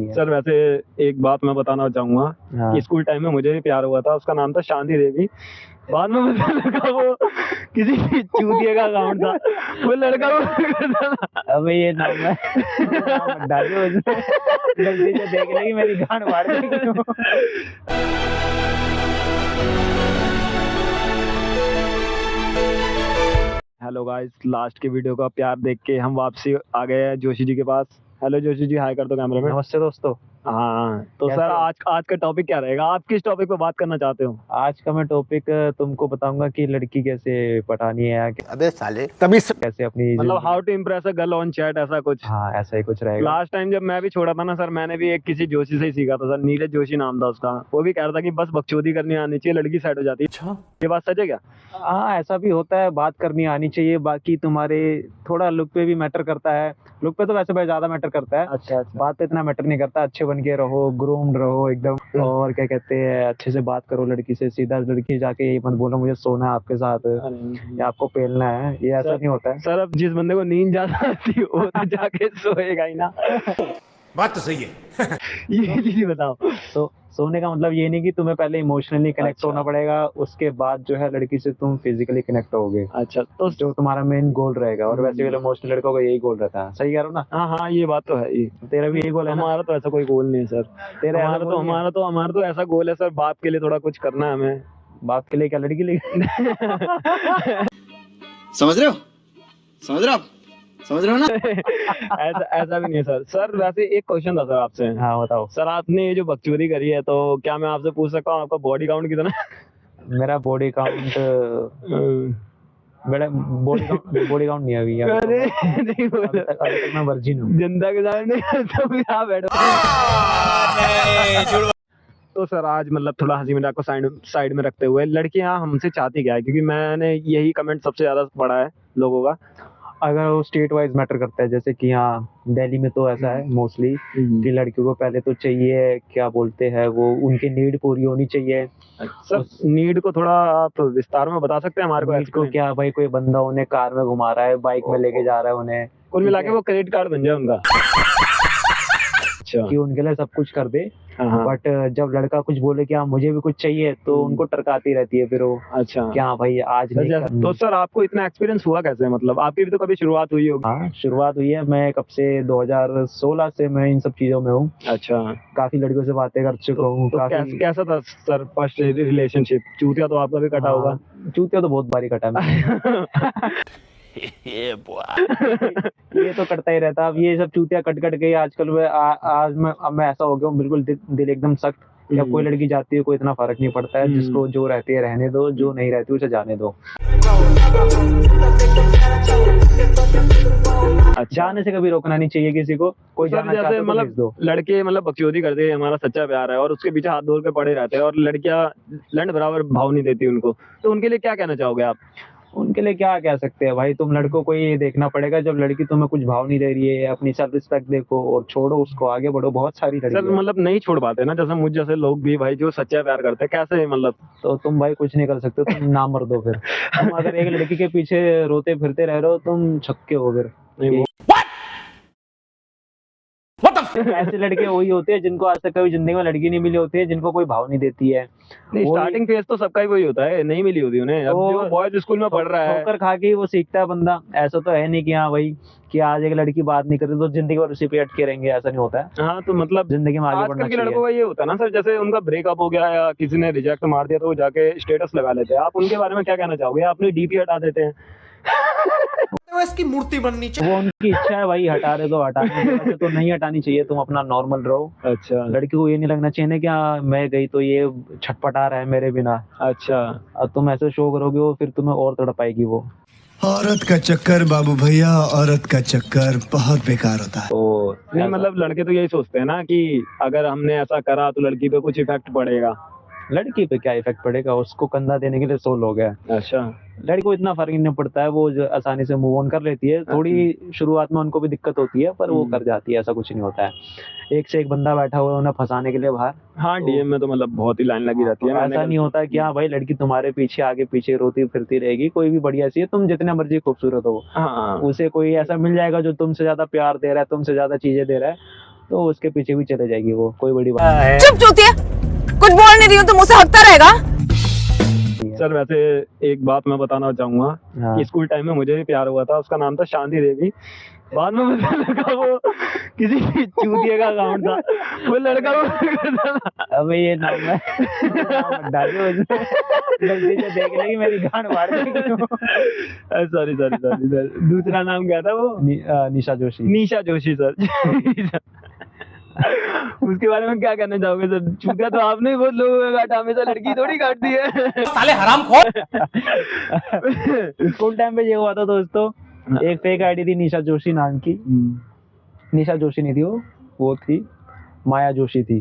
है। सर वैसे एक बात मैं बताना चाहूंगा हाँ। कि स्कूल टाइम में मुझे भी प्यार हुआ था, उसका नाम था शांति देवी। बाद में मुझे लगा वो किसी चूतिए का अकाउंट था, वो लड़का वो करता था। अबे ये नाम है नाम मत डालियो उसमें, गलती से देख लेगी मेरी गांड फाड़ देगी। हेलो गाइस, लास्ट के वीडियो का प्यार देख के हम वापसी आ गए हैं जोशी जी के पास। हेलो जोशी जी, हाय कर दो कैमरे में। नमस्ते दोस्तों। हाँ तो कैसे सर हो? आज का टॉपिक क्या रहेगा? आप किस टॉपिक पे बात करना चाहते हो? आज का मैं टॉपिक तुमको बताऊंगा कि लड़की कैसे पटानी है, अबे साले तभी कैसे अपनी मतलब how to impress a girl on chat, ऐसा कुछ। हाँ ऐसा ही कुछ रहेगा। लास्ट टाइम जब मैं भी छोड़ा था ना सर, मैंने भी एक किसी जोशी से ही सीखा था सर, नीरज जोशी नाम था उसका। वो भी कह रहा था कि बस बकचोदी करनी आनी चाहिए, लड़की सेट हो जाती है। अच्छा ये बात सच है क्या? हाँ ऐसा भी होता है, बात करनी आनी चाहिए। बाकी तुम्हारे थोड़ा लुक पे भी मैटर करता है। लुक पे तो वैसे बहुत ज्यादा मैटर करता है। अच्छा अच्छा। बात पे इतना मैटर नहीं करता। अच्छे बन के रहो, ग्रूम्ड रहो एकदम, और क्या कहते हैं अच्छे से बात करो लड़की से। सीधा लड़की जाके ये मत बोलो मुझे सोना है आपके साथ या आपको पेलना है, ये ऐसा नहीं होता है। सर अब जिस बंदे को नींद ज्यादा आती है वो तो जाके सोएगा ही ना। बात तो सही है। ये चीज बताओ। तो सोने का मतलब ये नहीं कि तुम्हें पहले इमोशनली कनेक्ट अच्छा। होना पड़ेगा, उसके बाद जो है लड़की से तुम फिजिकली कनेक्ट होगे। अच्छा तो जो तुम्हारा मेन गोल रहेगा। और वैसे भी इमोशनल लड़कों का यही गोल रहता है। सही कह रहा हूँ ना? हाँ हाँ, ये बात तो है ही। तेरा भी यही गोल है ना? हमारा तो ऐसा कोई गोल नहीं है सर। तेरा ऐसा गोल नहीं है? हमारा तो ऐसा गोल है सर, बाप के लिए थोड़ा कुछ करना है हमें। बाप के लिए क्या, लड़की के लिए? समझ रहे हो? समझ रहे हो आप? समझ रहे हो ना? ऐसा भी नहीं है सर। सर वैसे एक क्वेश्चन था सर आपसे। हाँ बताओ। सर आपने ये जो बकचोदी करी है, तो क्या मैं आपसे पूछ सकता हूँ आपका बॉडी काउंट कितना है? मेरा बॉडी काउंट मेरा बॉडी काउंट नहीं है अभी। अरे नहीं बोला। अभी तक मैं वर्जिन हूँ। जनता के सामने तो भी आप बैठो। तो सर आज मतलब थोड़ा हंसी मजाक को साइड में रखते हुए, लड़कियां हमसे चाहती क्या है? क्योंकि मैंने यही कमेंट सबसे ज्यादा पढ़ा है लोगों का। अगर वो स्टेट वाइज मैटर करता है, जैसे कि यहाँ दिल्ली में तो ऐसा है मोस्टली कि लड़कियों को पहले तो चाहिए, क्या बोलते हैं वो, उनकी नीड पूरी होनी चाहिए। सर नीड को थोड़ा आप विस्तार में बता सकते हैं हमारे नीड को क्या भाई, कोई बंदा उन्हें कार में घुमा रहा है, बाइक में लेके जा रहा है उन्हें, कुल मिला के वो क्रेडिट कार्ड बन जाए उनका। अच्छा। कि उनके लिए सब कुछ कर दे। हाँ। बट जब लड़का कुछ बोले कि हाँ मुझे भी कुछ चाहिए, तो उनको टरकाती रहती है फिर वो। अच्छा। क्या भाई आज नहीं करना। तो सर आपको इतना एक्सपीरियंस हुआ कैसे? मतलब आपकी भी तो कभी शुरुआत हुई होगी। हाँ शुरुआत हुई है। मैं कब से 2016 से मैं इन सब चीजों में हूँ। अच्छा। काफी लड़कियों से बातें कर चुका हूँ। तो कैसा था सर फर्स्ट रिलेशनशिप? चूतिया तो आपका भी कटा होगा। चूतिया तो बहुत बारी कटा है। ये तो कटता ही रहता। अब ये सब चूतिया कट कट के आजकल आज मैं ऐसा हो गया हूँ, बिल्कुल दिल एकदम सख्त। जब कोई लड़की जाती है कोई इतना फर्क नहीं पड़ता है। जिसको जो रहती है रहने दो, जो नहीं रहती उसे जाने दो। जाने से कभी रोकना नहीं चाहिए किसी को। कोई जाना चाहता है तो भेज दो। लड़के मतलब बकचोदी करते हैं, हमारा सच्चा प्यार है, और उसके पीछे हाथ धोल के पड़े रहते हैं, और लड़कियां लंड बराबर भाव नहीं देती उनको। तो उनके लिए क्या कहना चाहोगे आप? उनके लिए क्या कह सकते हैं भाई, तुम लड़कों को ये देखना पड़ेगा, जब लड़की तुम्हें कुछ भाव नहीं दे रही है, अपनी सेल्फ रिस्पेक्ट देखो और छोड़ो उसको, आगे बढ़ो। बहुत सारी लड़की सर मतलब नहीं छोड़ पाते ना, जैसे मुझ जैसे लोग भी भाई जो सच्चा प्यार करते हैं, कैसे मतलब? तो तुम भाई कुछ नहीं कर सकते, तुम ना मर दो फिर। तुम अगर एक लड़की के पीछे रोते फिरते रह रहे हो, तुम छक्के हो फिर। नहीं ऐसे लड़के वही होते हैं जिनको आज तक कभी जिंदगी में लड़की नहीं मिली होती है, जिनको कोई भाव नहीं देती है। स्टार्टिंग फेज तो सबका ही वही होता है, नहीं मिली होती उन्हें। अब जो बॉयज स्कूल में पढ़ रहा है, ठोकर खा के वो सीखता है बंदा। ऐसा तो है नहीं कि हाँ भाई कि आज एक लड़की बात नहीं करती तो जिंदगी भर उसी पे अटके रहेंगे, ऐसा नहीं होता है। हाँ तो मतलब जिंदगी में आगे बढ़ना आजकल के लड़कों का ये होता है ना सर, जैसे उनका ब्रेकअप हो गया या किसी ने रिजेक्ट मार दिया तो वो जाके स्टेटस लगा लेते हैं। आप उनके बारे में क्या कहना चाहोगे? अपनी डीपी हटा देते हैं। इसकी मूर्ति बननी चाहिए। वो उनकी इच्छा है भाई, हटा रहे तो हटाने दो, तो नहीं हटानी चाहिए। तुम अपना नॉर्मल रहो। अच्छा। लड़की को ये नहीं लगना चाहिए ना कि हाँ मैं गई तो ये छटपटा रहा है मेरे बिना। अच्छा। अब तुम ऐसे शो करोगे वो फिर तुम्हें और तड़पाएगी वो। औरत का चक्कर बाबू भैया, औरत का चक्कर बहुत बेकार होता है। तो नहीं मतलब लड़के तो यही सोचते हैं ना कि अगर हमने ऐसा करा तो लड़की पे कुछ इफेक्ट पड़ेगा। लड़की पे क्या इफेक्ट पड़ेगा, उसको कंधा देने के लिए 100 लोग हैं। अच्छा। लड़की को इतना फर्क नहीं पड़ता है, वो आसानी से मूव ऑन कर लेती है। थोड़ी शुरुआत में उनको भी दिक्कत होती है, पर वो कर जाती है, ऐसा कुछ नहीं होता है। एक से एक बंदा बैठा हुआ है उन्हें फंसाने के लिए बाहर। हाँ डीएम में तो मतलब बहुत ही लाइन लगी रहती है। ऐसा नहीं होता कि हाँ भाई लड़की तुम्हारे पीछे आगे पीछे रोती फिरती रहेगी। कोई भी बढ़िया सी है, तुम जितने मर्जी खूबसूरत हो, हाँ उसे कोई ऐसा मिल जाएगा जो तुमसे ज्यादा प्यार दे रहा है, तुमसे ज्यादा चीजें दे रहा है, तो उसके पीछे भी चले जाएगी वो, कोई बड़ी बात चुप चूतिया, कुछ बोल नहीं रही हूँ तो मुंह से हकता रहेगा। नहीं है। सर वैसे एक बात मैं बताना चाहूंगा हाँ। कि स्कूल टाइम में मुझे भी प्यार हुआ था, उसका नाम था शांति देवी। बाद में मुझे लगा वो किसी चूतिए का अकाउंट था, वो लड़का वो अबे ये नाम है नाम मत डालियो उसमें, गलती से देख लेगी मेरी गांड फाड़ देगी। सॉरी सॉरी सॉरी सर, दूसरा नाम क्या था वो? निशा जोशी। निशा जोशी सर। उसके बारे में क्या कहना चाहोगे सर? चूतिया तो आपने ही बहुत लोगों का काटा, हमेशा लड़की थोड़ी काटती है। साले हरामखोर। स्कूल टाइम पे ये हुआ था दोस्तों, एक फेक आईडी थी निशा जोशी नाम की। निशा जोशी नहीं थी वो थी माया जोशी थी।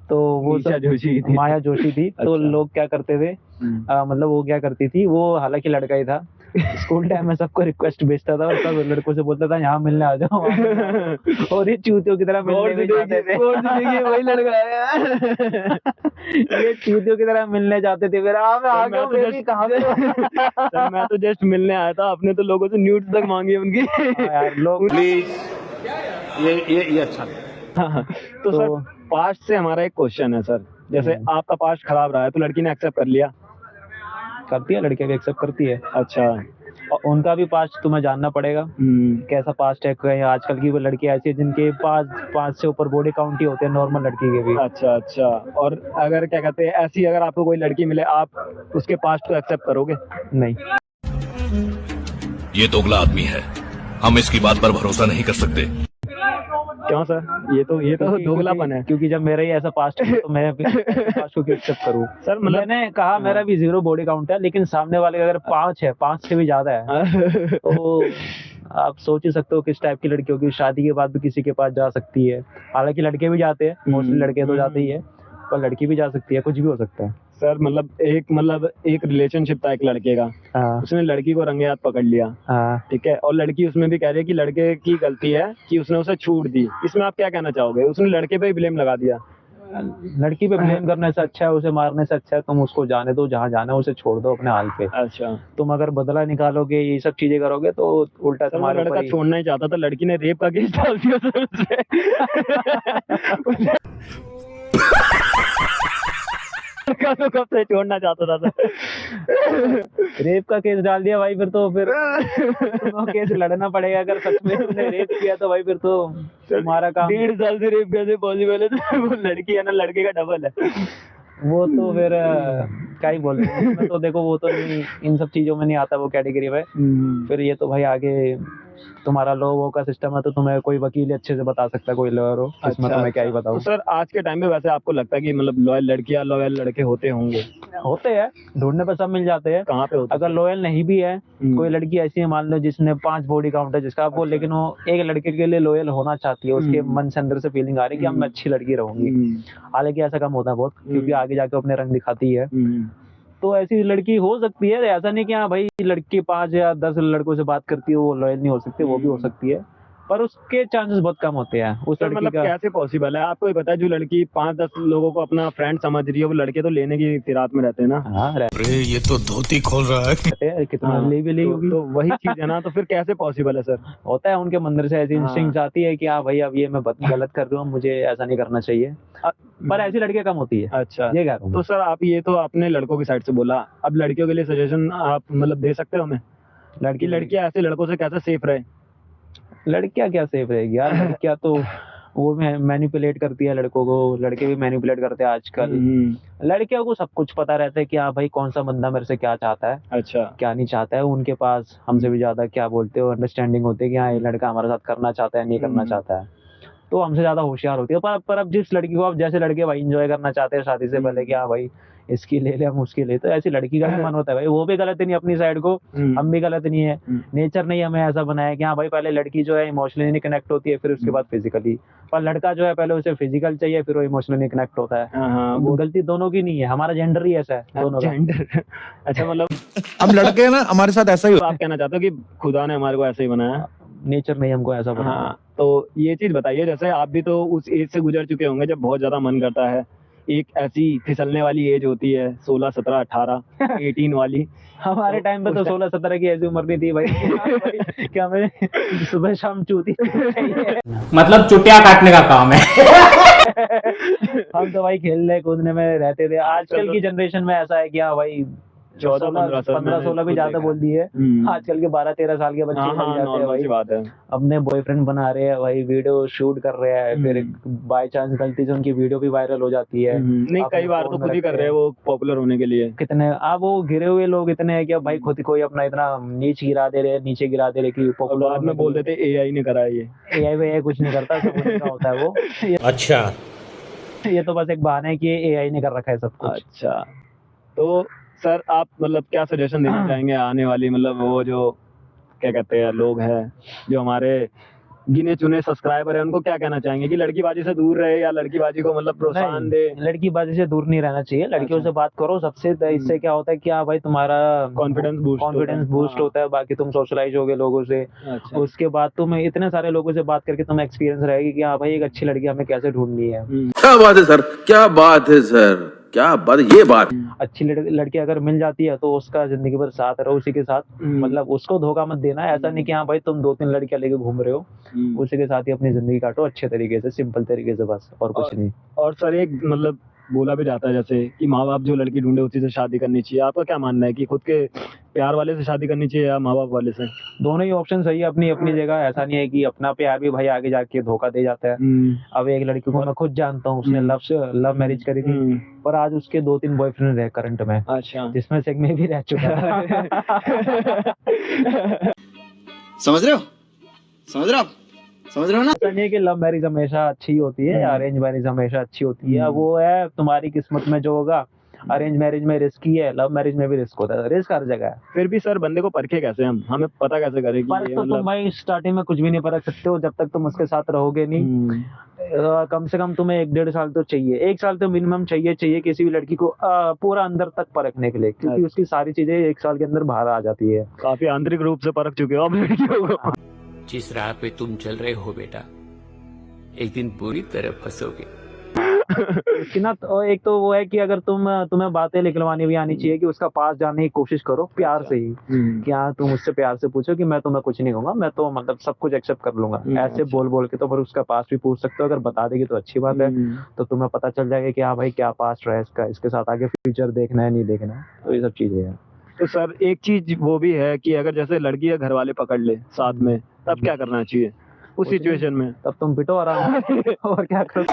तो वो निशा जोशी थी। माया जोशी थी। तो अच्छा। लोग क्या करते थे, मतलब वो क्या करती थी, वो हालांकि लड़का ही था। स्कूल टाइम में सबको रिक्वेस्ट भेजता था और सब लड़कों से बोलता था यहाँ मिलने आ जाओ, वहाँ मिलने आ जाओ। और ये चूतियों की तरह मिलने भी जाते थे। वही लड़का है। ये चूतियों की तरह मिलने जाते थे। फिर मैं आ गया हूँ, बेबी कहाँ पे हो? सर मैं तो जस्ट मिलने आया था, आपने तो लोगों से न्यूड्स तक मांगी उनकी। हाँ यार लोग प्लीज ये अच्छा नहीं। हाँ, तो सर पास्ट से हमारा एक क्वेश्चन है सर, जैसे आपका पास्ट खराब रहा है तो लड़की ने एक्सेप्ट कर लिया? करती है, लड़कियां भी एक्सेप्ट करती है। अच्छा। और उनका भी पास्ट तुम्हें जानना पड़ेगा, कैसा पास्ट है। कहीं आजकल की वो लड़की ऐसी है जिनके पास से ऊपर बॉडी काउंट ही होते हैं नॉर्मल लड़की के भी। अच्छा अच्छा। और अगर क्या कहते हैं, ऐसी अगर आपको कोई लड़की मिले, आप उसके पास्ट को एक्सेप्ट करोगे? नहीं। ये दोगला आदमी है, हम इसकी बात पर भरोसा नहीं कर सकते। क्यों सर? ये तो दोगलापन है। क्योंकि जब मेरा ही ऐसा पास्ट है तो मैं पास्ट को एक्सेप्ट करूँ? सर मतलब मैंने कहा मेरा भी 0 बॉडी काउंट है, लेकिन सामने वाले का अगर 5 है, 5 से भी ज्यादा है, तो आप सोच ही सकते हो किस टाइप की लड़की होगी। शादी के बाद भी किसी के पास जा सकती है। हालांकि लड़के भी जाते हैं, मोस्टली लड़के तो जाते ही है, पर लड़की भी जा सकती है, कुछ भी हो सकता है। सर मतलब एक रिलेशनशिप था एक लड़के का, हाँ उसने लड़की को रंगे हाथ पकड़ लिया, हाँ। ठीक है, और लड़की उसमें भी कह रही है कि लड़के की गलती है कि उसने उसे छूट दी। इसमें आप क्या कहना चाहोगे? उसने लड़के पे ही ब्लेम लगा दिया। लड़की पे ब्लेम करने से अच्छा है, उसे मारने से अच्छा है तुम उसको जाने दो, जहाँ जाना है उसे छोड़ दो अपने हाल पे। अच्छा। तुम अगर बदला निकालोगे, ये सब चीजें करोगे, तो उल्टा सर वो तुम्हारे लड़का ऊपर ही। छोड़ना ही चाहता था, लड़की ने रेप का केस डाल दिया सर उससे। लड़का तो कब से छोड़ना चाहता था सर। रेप का केस डाल दिया भाई, फिर तुम्हें केस लड़ना पड़ेगा। अगर सच में तुमने रेप किया तो भाई फिर तो तुम्हारा काम। 1.5 साल से रेप कैसे पॉसिबल है? तो वो लड़की है ना, लड़के का डबल है। वो तो फिर क्या ही बोलते हैं उसमें, तो देखो वो तो नहीं, इन सब चीजों में नहीं आता वो कैटेगरी में। फिर ये तो भाई आगे तुम्हारा लॉ वो का सिस्टम है, तो तुम्हें कोई वकील ही अच्छे से बता सकता है, कोई लॉयर हो, इसमें तुम्हें क्या ही बताऊं। तो सर आज के टाइम में वैसे आपको लगता है कि मतलब लॉयल लड़कियां लॉयल लड़के होते होंगे? होते हैं, ढूंढने पर सब मिल जाते हैं। कहाँ पे होते अगर लॉयल नहीं भी है, कोई लड़की ऐसी है मान लो जिसने 5 बॉडी काउंट है जिसका, वो लेकिन वो एक लड़के के लिए लॉयल होना चाहती है, उसके मन से अंदर से फीलिंग आ रही है कि मैं अच्छी लड़की रहूंगी। हालांकि ऐसा कम होता है बहुत, क्योंकि आगे जाके अपने रंग दिखाती है। तो ऐसी लड़की हो सकती है, ऐसा नहीं कि हाँ भाई लड़की 5 या 10 लड़कों से बात करती है वो लॉयल नहीं हो सकती, वो भी हो सकती है, पर उसके चांसेस बहुत कम होते हैं उस लड़की मतलब का। कैसे पॉसिबल है? आपको ही पता है, जो लड़की 5-10 लोगों को अपना फ्रेंड समझ रही है, वो लड़के तो लेने की फिराक में रहते हैं ना। हाँ अरे ये तो धोती खोल रहा है। कितना ले भी ली होगी। तो वही चीज है ना, तो फिर कैसे पॉसिबल है सर? होता है उनके मंदिर से ऐसी हाँ। इंस्टिंक्ट आती है कि हाँ भाई अब ये मैं गलत कर रहा हूँ, मुझे ऐसा नहीं करना चाहिए, पर ऐसी लड़कियां कम होती है। अच्छा। ये कह रहा हूँ। तो सर आप ये तो अपने लड़कों की साइड से बोला, अब लड़कियों के लिए सजेशन आप मतलब दे सकते हो हमें? लड़कियां ऐसे लड़कों से कैसे सेफ रहे? लड़कियां क्या सेफ रहेगी यार, लड़कियां तो वो मैनिपुलेट करती है लड़कों को, लड़के भी मैनिपुलेट करते हैं आजकल। लड़कियों को सब कुछ पता रहता है कि हाँ भाई कौन सा बंदा मेरे से क्या चाहता है, अच्छा। क्या नहीं चाहता है। उनके पास हमसे भी ज्यादा क्या बोलते हो अंडरस्टैंडिंग होती है कि हाँ ये लड़का हमारे साथ करना चाहता है, नहीं करना चाहता है, तो हमसे ज्यादा होशियार होती है। पर अब जिस लड़की को आप जैसे लड़के भाई एंजॉय करना चाहते हैं शादी से पहले कि हाँ भाई इसकी ले ले हम उसकी ले, तो ऐसी लड़की का भी मन होता है भाई, वो भी गलत नहीं अपनी साइड को, हम भी गलत नहीं है। नेचर ने हमें ऐसा बनाया कि हाँ भाई पहले लड़की जो है इमोशनली कनेक्ट होती है, फिर उसके बाद फिजिकली, पर लड़का जो है पहले उसे फिजिकल चाहिए फिर वो इमोशनली कनेक्ट होता है। वो गलती दोनों की नहीं है, हमारा जेंडर ही ऐसा है दोनों का। जेंडर अच्छा, मतलब हम लड़के हैं ना, हमारे साथ ऐसा ही आप कहना चाहते हो कि खुदा ने हमारे को ऐसे ही बनाया? नेचर ने हमको ऐसा बनाया। हाँ, तो ये चीज बताइए, जैसे आप भी तो उस एज से गुजर चुके होंगे जब बहुत ज्यादा मन करता है एक ऐसी फिसलने वाली एज होती है 16, 17, 18, 18 वाली। हमारे टाइम पे तो 16-17 की ऐसी उम्र नहीं थी भाई। क्या हमें सुबह शाम चूती चाहिए। मतलब चुटिया काटने का काम है। हम तो भाई खेलने कूदने में रहते थे। आजकल की जनरेशन में ऐसा है कि हाँ भाई 15-16 भी ज्यादा बोल दिए। आजकल के 12-13 साल के बच्चे लग जाते हैं नॉर्मल भाई, सी बात है। अपने बॉयफ्रेंड बना रहे हैं भाई, वीडियो शूट कर रहे हैं, फिर बाय चांस गलती से उनकी वीडियो भी वायरल हो जाती है। नहीं, कई बार तो खुद ही कर रहे हैं वो पॉपुलर होने के लिए। कितने अब वो गिरे हुए लोग इतने हैं कि अब भाई खुद कोई अपना इतना नीचे गिरा दे रहे कि और पॉपुलर बाद में बोल देते AI ने करा है ये। AI कुछ नहीं करता, सब उन्हीं का होता है वो। अच्छा, ये तो बस एक बहाना है कि AI ने कर रखा है सब कुछ। अच्छा, तो सर आप मतलब क्या सजेशन देना चाहेंगे आने वाली, मतलब वो जो क्या कहते हैं लोग हैं जो हमारे गिने चुने सब्सक्राइबर है, उनको क्या कहना चाहेंगे कि लड़कीबाजी से दूर रहे या लड़कीबाजी को मतलब प्रोत्साहन दे? लड़कीबाजी से दूर नहीं रहना चाहिए, लड़कियों से बात करो सबसे। इससे क्या होता है कि हाँ भाई तुम्हारा कॉन्फिडेंस बूस्ट होता है, बाकी तुम सोशलाइज होगे लोगों से। अच्छा। उसके बाद तुम्हें इतने सारे लोगों से बात करके तुम्हें एक्सपीरियंस रहेगी कि हाँ भाई एक अच्छी लड़की हमें कैसे ढूंढनी है। क्या बात है सर, क्या बात है सर, क्या बात, ये बात। अच्छी लड़की अगर मिल जाती है तो उसका जिंदगी भर साथ रहो उसी के साथ। मतलब उसको धोखा मत देना, ऐसा नहीं कि हाँ भाई तुम 2-3 लड़कियां लेके घूम रहे हो, उसी के साथ ही अपनी जिंदगी काटो अच्छे तरीके से, सिंपल तरीके से, बस और कुछ नहीं। और सर एक मतलब बोला भी जाता है जैसे कि माँ बाप जो लड़की ढूंढे उसी से शादी करनी चाहिए, आपका क्या मानना है कि खुद के प्यार वाले से शादी करनी चाहिए या माँ बाप वाले से? दोनों ही ऑप्शन सही है अपनी अपनी जगह। ऐसा नहीं है कि अपना प्यार भी भाई आगे जाके धोखा दे जाता है। अब एक लड़की को मैं खुद जानता हूँ, उसने लव मैरिज करी थी, पर आज उसके 2-3 बॉयफ्रेंड रहे करंट में। अच्छा। जिसमें से एक में भी रह चुका है। समझ रहे हो, समझ रहे हो आप, समझ रहे हो ना? ऐसा नहीं है कि लव मैरिज हमेशा अच्छी होती है, अरेंज मैरिज हमेशा अच्छी होती है। वो है तुम्हारी किस्मत में जो होगा। अरेंज मैरिज में रिस्की है, लव मैरिज में भी रिस्क होता है, रिस्क हर जगह है। फिर भी सर बंदे को परखे कैसे, हमें पता कैसे करें कि पर ये तो मतलब तुम भाई स्टार्टिंग में कुछ भी नहीं परख सकते हो जब तक तुम उसके साथ रहोगे नहीं। कम से कम तुम्हें 1-1.5 साल तो चाहिए, 1 साल तो मिनिमम चाहिए किसी भी लड़की को पूरा अंदर तक परखने के लिए, क्योंकि उसकी सारी चीजें 1 साल के अंदर बाहर आ जाती है। काफी आंतरिक रूप से परख चुके हो आप लड़कियों को। जिस राह पे तुम चल रहे हो बेटा, एक दिन पूरी तरह फंसोगे। कि ना तो एक तो वो है कि अगर तुम्हें बातें निकलवानी भी आनी चाहिए कि उसका पास जाने की कोशिश करो प्यार से ही, कि हाँ तुम उससे प्यार से पूछो कि मैं तुम्हें कुछ नहीं कहूंगा, मैं तो मतलब सब कुछ एक्सेप्ट कर लूंगा। ऐसे बोल के तो फिर उसका पास भी पूछ सकते हो, अगर बता देगी तो अच्छी बात है, तो तुम्हें पता चल जाएगा कि हाँ भाई क्या पास रहा है इसका, इसके साथ आगे फ्यूचर देखना है नहीं देखना है, तो ये सब चीजें हैं। तो सर एक चीज वो भी है कि अगर जैसे लड़की या घर वाले पकड़ ले साथ में, तब क्या करना चाहिए उस सिचुएशन में? तब तुम पिटो आराम से और क्या करो।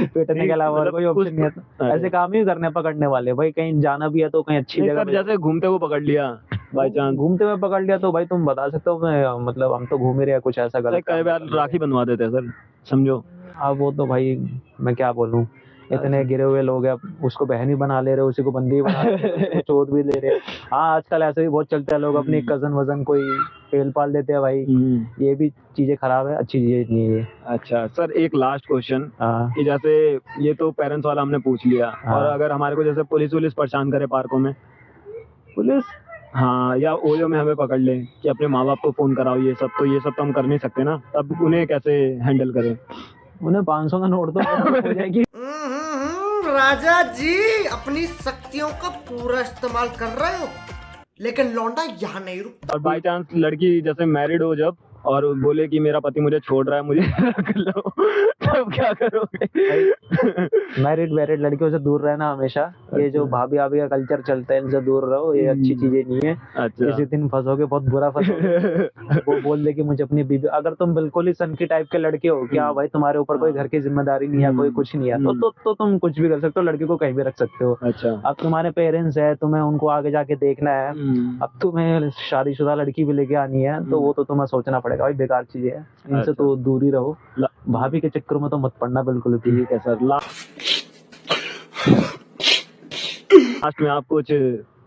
पिटने के अलावा और कोई ऑप्शन नहीं है। ऐसे काम ही करने पकड़ने वाले भाई, कहीं जाना भी है तो कहीं अच्छी जगह। जैसे घूमते हुए पकड़ लिया बाई चांस, घूमते हुए पकड़ लिया तो भाई तुम बता सकते हो मैं मतलब हम तो घूम ही रहे हैं, कुछ ऐसा गलत। कई बार राखी बनवा देते हैं सर, समझो। अब वो तो भाई मैं क्या बोलूं, इतने गिरे हुए लोग हैं, उसको बहन ही बना ले रहे, उसी को बंदी बना ले रहे, चोट भी ले रहे। हाँ आजकल ऐसे भी बहुत चलते हैं लोग, अपनी कजन वजन कोई पेल पाल देते हैं भाई। ये भी चीजें खराब है, अच्छी चीजें नहीं है। अच्छा सर एक लास्ट क्वेश्चन कि जैसे ये तो पेरेंट्स वाला हमने पूछ लिया, और अगर हमारे को जैसे पुलिस परेशान करे पार्कों में, पुलिस हाँ या ओयो में हमें पकड़ ले कि अपने माँ बाप को फोन कराओ, ये सब तो हम कर नहीं सकते ना, तब उन्हें कैसे हैंडल करें? उन्हें 500 का नोट तो हो जाएगी। राजा जी अपनी शक्तियों का पूरा इस्तेमाल कर रहे हो, लेकिन लौंडा यहाँ नहीं रुक। और बाई चांस लड़की जैसे मैरिड हो जब और बोले कि मेरा पति मुझे छोड़ रहा है, मुझे रख लो, तब क्या करोगे? मैरिड लड़कियों से दूर रहना हमेशा। ये जो भाभी भाभी का कल्चर चलता है इनसे दूर रहो, ये अच्छी चीजें नहीं है। अच्छा। किसी दिन फंसोगे, बहुत बुरा फंसोगे। वो बोल दे कि मुझे अपनी बीवी, अगर तुम बिल्कुल ही सनकी टाइप के लड़के हो, क्या भाई तुम्हारे ऊपर कोई घर की जिम्मेदारी नहीं है, कोई कुछ नहीं है, तो तुम कुछ भी कर सकते हो, लड़की को कहीं भी रख सकते हो। अच्छा। अब तुम्हारे पेरेंट्स है, तुम्हें उनको आगे जाके देखना है, अब तुम्हें शादीशुदा लड़की भी लेके आनी है, तो वो तो तुम्हें सोचना पड़ेगा भाई, बेकार चीजें है, इनसे तो दूर ही रहो। भाभी के चक्कर में तो मत पड़ना बिल्कुल भी। ठीक है सर। लास्ट में आप कुछ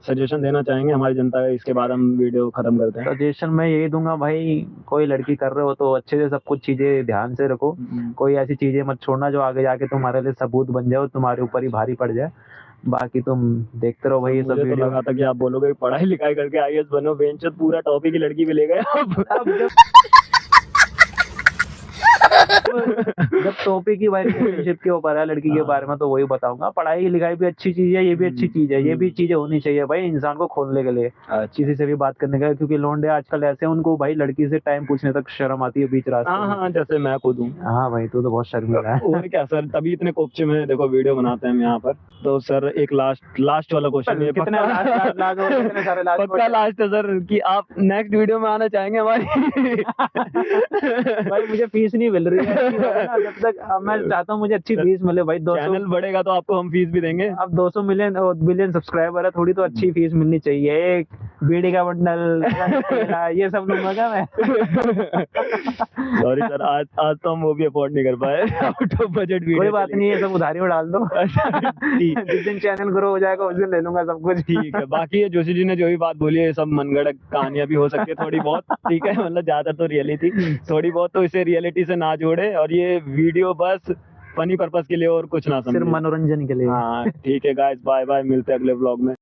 सजेशन देना चाहेंगे हमारी जनता को, इसके बाद हम वीडियो खत्म करते हैं? सजेशन मैं यही दूंगा भाई, कोई लड़की कर रहे हो तो अच्छे से सब कुछ चीजें ध्यान से रखो, कोई ऐसी चीजें मत छोड़ना जो आगे जाके तुम्हारे लिए सबूत बन जाए और तुम्हारे ऊपर ही भारी पड़ जाए। बाकी तुम देखते रहो भाई ये सब वीडियो। लगा था कि आप बोलोगे पढ़ाई लिखाई करके IAS बनो, बेंचत पूरा टॉपिक की लड़की भी ले गए अब जब टॉपिक ही भाई रिलेशनशिप के ऊपर है, लड़की के बारे में, तो वही बताऊंगा। पढ़ाई लिखाई भी अच्छी चीज है, ये भी अच्छी चीज है, ये भी चीजें होनी चाहिए भाई इंसान को खोलने के लिए, किसी से भी बात करने का। क्योंकि लौंडे आजकल ऐसे हैं, उनको भाई लड़की से टाइम पूछने तक शर्म आती है बीच रास्ते में। हाँ, जैसे मैं खुद हूँ। हाँ भाई, तू तो बहुत शर्मिला है। और क्या सर, तभी इतने कोपचे में देखो वीडियो बनाते हैं हम यहाँ पर। तो सर एक लास्ट वाला क्वेश्चन है, कितने कितने सारे लास्ट पक्का लास्ट है सर, कि आप नेक्स्ट वीडियो में आना चाहेंगे हमारी? भाई मुझे फीस नहीं मिल रही है जब तक, मैं चाहता हूँ मुझे अच्छी फीस मिले भाई। 200 चैनल बढ़ेगा तो आपको हम फीस भी देंगे। अब 200 बिलियन सब्सक्राइबर है, थोड़ी तो अच्छी फीस मिलनी चाहिए। एक बीड़ी का बंडल ये सब लूंगा क्या मैं? सॉरी सर, आज तो हम वो भी अफोर्ड नहीं कर पाए, आउट ऑफ बजट वीडियो। कोई बात नहीं, ये सब उधारी में डाल दो। जिस दिन चैनल ग्रो हो जाएगा उस दिन ले लूंगा सब कुछ। ठीक है। बाकी ये जोशी जी ने जो भी बात बोली है, ये सब मनगढ़ंत कहानियां भी हो सकती है थोड़ी बहुत, ठीक है, मतलब ज्यादा तो रियलिटी, थोड़ी बहुत तो इसे रियलिटी से ना जोड़े, और ये वीडियो बस फनी पर्पस के लिए और कुछ ना समझे, सिर्फ मनोरंजन के लिए। हाँ ठीक है गाइस, बाय बाय, मिलते हैं अगले व्लॉग में।